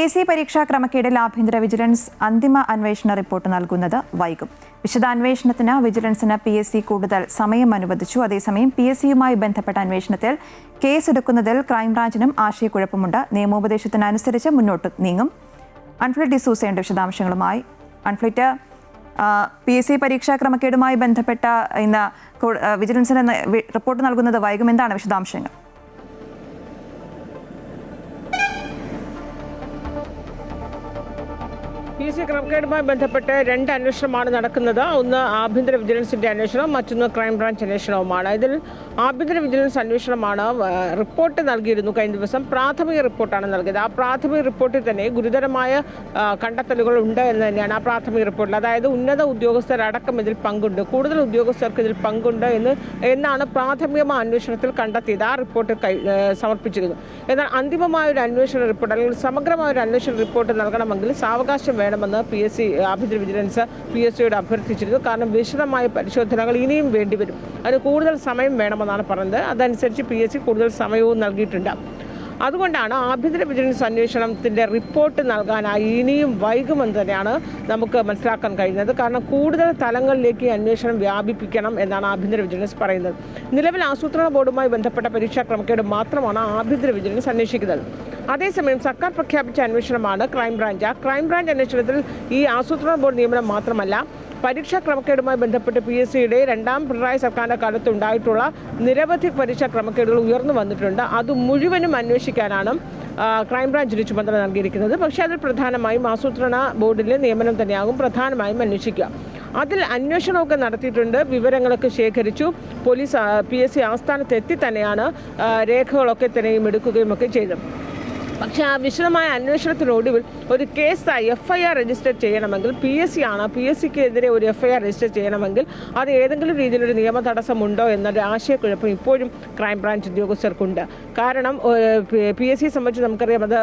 PSC പരീക്ഷാ ക്രമക്കേടിൽ ആഭ്യന്തര vigilance അന്തിമ അന്വേഷണ റിപ്പോർട്ട് നൽകുന്നത് വൈകും. വിശദാന്വേഷണത്തിന് വിജിലൻസിന് PSC കൂടുതൽ സമയം അനുവദിച്ചു. അതേസമയം PSCയുമായി ബന്ധപ്പെട്ട അന്വേഷണത്തിൽ കേസെടുക്കുന്നതിൽ ക്രൈംബ്രാഞ്ചിനും ആശയക്കുഴപ്പമുണ്ട്. നിയമോപദേശത്തിനനുസരിച്ച് മുന്നോട്ട് നീങ്ങും. അൺഫ്ലിറ്റ് ഡിസൂസയുടെ വിശദാംശങ്ങളുമായി. അൺഫ്ലിറ്റ്, PSC പരീക്ഷാ ക്രമക്കേടുമായി ബന്ധപ്പെട്ട ഇന്ന് വിജിലൻസിന് റിപ്പോർട്ട് നൽകുന്നത് വൈകും. എന്താണ് വിശദാംശങ്ങൾ? PSC ക്രമക്കേടുമായി ബന്ധപ്പെട്ട് രണ്ട് അന്വേഷണമാണ് നടക്കുന്നത്. ഒന്ന് ആഭ്യന്തര വിജിലൻസിന്റെ അന്വേഷണം, മറ്റൊന്ന് ക്രൈംബ്രാഞ്ച് അന്വേഷണവുമാണ്. ഇതിൽ ആഭ്യന്തര വിജിലൻസ് അന്വേഷണമാണ് റിപ്പോർട്ട് നൽകിയിരുന്നു. കഴിഞ്ഞ ദിവസം പ്രാഥമിക റിപ്പോർട്ടാണ് നൽകിയത്. ആ പ്രാഥമിക റിപ്പോർട്ടിൽ തന്നെ ഗുരുതരമായ കണ്ടെത്തലുകൾ ഉണ്ട് എന്ന് തന്നെയാണ് ആ പ്രാഥമിക റിപ്പോർട്ടിൽ. അതായത് ഉന്നത ഉദ്യോഗസ്ഥരടക്കം ഇതിൽ പങ്കുണ്ട്, കൂടുതൽ ഉദ്യോഗസ്ഥർക്ക് ഇതിൽ പങ്കുണ്ട് എന്നാണ് പ്രാഥമികമായ അന്വേഷണത്തിൽ കണ്ടെത്തിയത്. ആ റിപ്പോർട്ട് സമർപ്പിച്ചിരുന്നു. എന്നാൽ അന്തിമമായ ഒരു അന്വേഷണ റിപ്പോർട്ട് അല്ലെങ്കിൽ സമഗ്രമായ ഒരു അന്വേഷണ റിപ്പോർട്ട് നൽകണമെങ്കിൽ സാവകാശം വേണമെന്ന് PSC ആഭ്യന്തര വിജിലൻസ് PSCയോട് അഭ്യർത്ഥിച്ചിരുന്നു. കാരണം വിശദമായ പരിശോധനകൾ ഇനിയും വേണ്ടിവരും, അതിന് കൂടുതൽ സമയം വേണമെന്നാണ് പറഞ്ഞത്. അതനുസരിച്ച് PSC കൂടുതൽ സമയവും നൽകിയിട്ടുണ്ട്. അതുകൊണ്ടാണ് ആഭ്യന്തര വിജിലൻസ് അന്വേഷണത്തിൻ്റെ റിപ്പോർട്ട് നൽകാനായി ഇനിയും വൈകുമെന്ന് തന്നെയാണ് നമുക്ക് മനസ്സിലാക്കാൻ കഴിയുന്നത്. കാരണം കൂടുതൽ തലങ്ങളിലേക്ക് അന്വേഷണം വ്യാപിപ്പിക്കണം എന്നാണ് ആഭ്യന്തര വിജിലൻസ് പറയുന്നത്. നിലവിൽ ആസൂത്രണ ബോർഡുമായി ബന്ധപ്പെട്ട പരീക്ഷാ ക്രമക്കേട് മാത്രമാണ് ആഭ്യന്തര വിജിലൻസ് അന്വേഷിക്കുന്നത്. അതേസമയം സർക്കാർ പ്രഖ്യാപിച്ച അന്വേഷണമാണ് ക്രൈംബ്രാഞ്ച്. ആ ക്രൈംബ്രാഞ്ച് അന്വേഷണത്തിൽ ഈ ആസൂത്രണ ബോർഡ് നിയമനം മാത്രമല്ല, പരീക്ഷാ ക്രമക്കേടുമായി ബന്ധപ്പെട്ട് PSCയുടെ രണ്ടാം പിണറായി സർക്കാരിൻ്റെ കാലത്ത് ഉണ്ടായിട്ടുള്ള നിരവധി പരീക്ഷാ ക്രമക്കേടുകൾ ഉയർന്നു വന്നിട്ടുണ്ട്. അത് മുഴുവനും അന്വേഷിക്കാനാണ് ക്രൈംബ്രാഞ്ചിന് ചുമതല നൽകിയിരിക്കുന്നത്. പക്ഷേ അതിൽ പ്രധാനമായും ആസൂത്രണ ബോർഡിലെ നിയമനം തന്നെയാകും പ്രധാനമായും അന്വേഷിക്കുക. അതിൽ അന്വേഷണമൊക്കെ നടത്തിയിട്ടുണ്ട്, വിവരങ്ങളൊക്കെ ശേഖരിച്ചു. പോലീസ് PSC ആസ്ഥാനത്തെത്തി തന്നെയാണ് രേഖകളൊക്കെ തന്നെയും എടുക്കുകയും ഒക്കെ ചെയ്തത്. പക്ഷേ ആ വിശദമായ അന്വേഷണത്തിനൊടുവിൽ ഒരു കേസ് FIR രജിസ്റ്റർ ചെയ്യണമെങ്കിൽ PSCക്ക് എതിരെ ഒരു FIR രജിസ്റ്റർ ചെയ്യണമെങ്കിൽ അത് ഏതെങ്കിലും രീതിയിലൊരു നിയമ തടസ്സമുണ്ടോ എന്നൊരു ആശയക്കുഴപ്പം ഇപ്പോഴും ക്രൈംബ്രാഞ്ച് ഉദ്യോഗസ്ഥർക്കുണ്ട്. കാരണം PSCയെ സംബന്ധിച്ച് നമുക്കറിയാം, അത്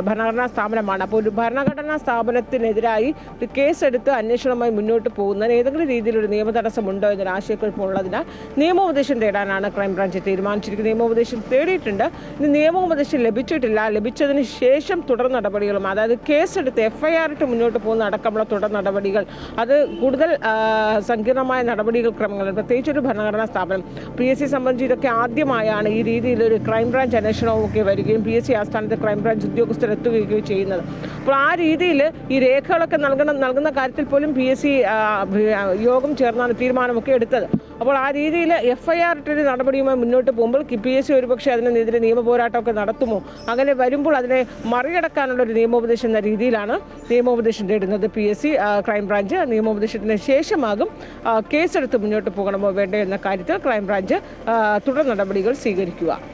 ഭരണഘടനാ സ്ഥാപനമാണ്. അപ്പോൾ ഒരു ഭരണഘടനാ സ്ഥാപനത്തിനെതിരായി ഒരു കേസെടുത്ത് അന്വേഷണവുമായി മുന്നോട്ട് പോകുന്നതിന് ഏതെങ്കിലും രീതിയിലൊരു നിയമ തടസ്സമുണ്ടോ എന്നൊരു ആശയക്കുഴപ്പമുള്ളതിനാൽ നിയമോപദേശം തേടാനാണ് ക്രൈംബ്രാഞ്ച് തീരുമാനിച്ചിരിക്കുന്നത്. നിയമോപദേശം തേടിയിട്ടുണ്ട്. ഇനി നിയമോപദേശം ലഭിച്ചിട്ടില്ല. ലഭിച്ചതിന് ശേഷം തുടർ നടപടികളും, അതായത് കേസെടുത്ത് FIR ഇട്ട് മുന്നോട്ട് പോകുന്ന അടക്കമുള്ള തുടർ നടപടികൾ, അത് കൂടുതൽ സങ്കീർണമായ നടപടികൾ ക്രമങ്ങൾ, പ്രത്യേകിച്ച് ഒരു ഭരണഘടനാ സ്ഥാപനം. PSC സംബന്ധിച്ച് ഇതൊക്കെ ആദ്യമായാണ് ഈ രീതിയിലൊരു ക്രൈംബ്രാഞ്ച് അന്വേഷണവും ഒക്കെ വരികയും PSC ആസ്ഥാനത്ത് ക്രൈംബ്രാഞ്ച് ഉദ്യോഗസ്ഥരെത്തുകയും ചെയ്യുന്നത്. അപ്പോൾ ആ രീതിയിൽ ഈ രേഖകളൊക്കെ നൽകുന്ന കാര്യത്തിൽ പോലും PSC യോഗം ചേർന്നാണ് തീരുമാനമൊക്കെ എടുത്തത്. അപ്പോൾ ആ രീതിയിൽ FIR ഇട്ടൊരു നടപടിയുമായി മുന്നോട്ട് പോകുമ്പോൾ PSC ഒരുപക്ഷെ അതിനെതിരെ നിയമ പോരാട്ടമൊക്കെ നടത്തുമോ? അങ്ങനെ വരുമ്പോൾ അതിനെ മറികടക്കാനുള്ള ഒരു നിയമോപദേശം എന്ന രീതിയിലാണ് നിയമോപദേശം തേടുന്നത് PSC. ക്രൈംബ്രാഞ്ച് നിയമോപദേശത്തിന് ശേഷമാകും കേസെടുത്ത് മുന്നോട്ട് പോകണമോ വേണ്ടോ എന്ന കാര്യത്തിൽ ക്രൈംബ്രാഞ്ച് തുടർ നടപടികൾ സ്വീകരിക്കുക.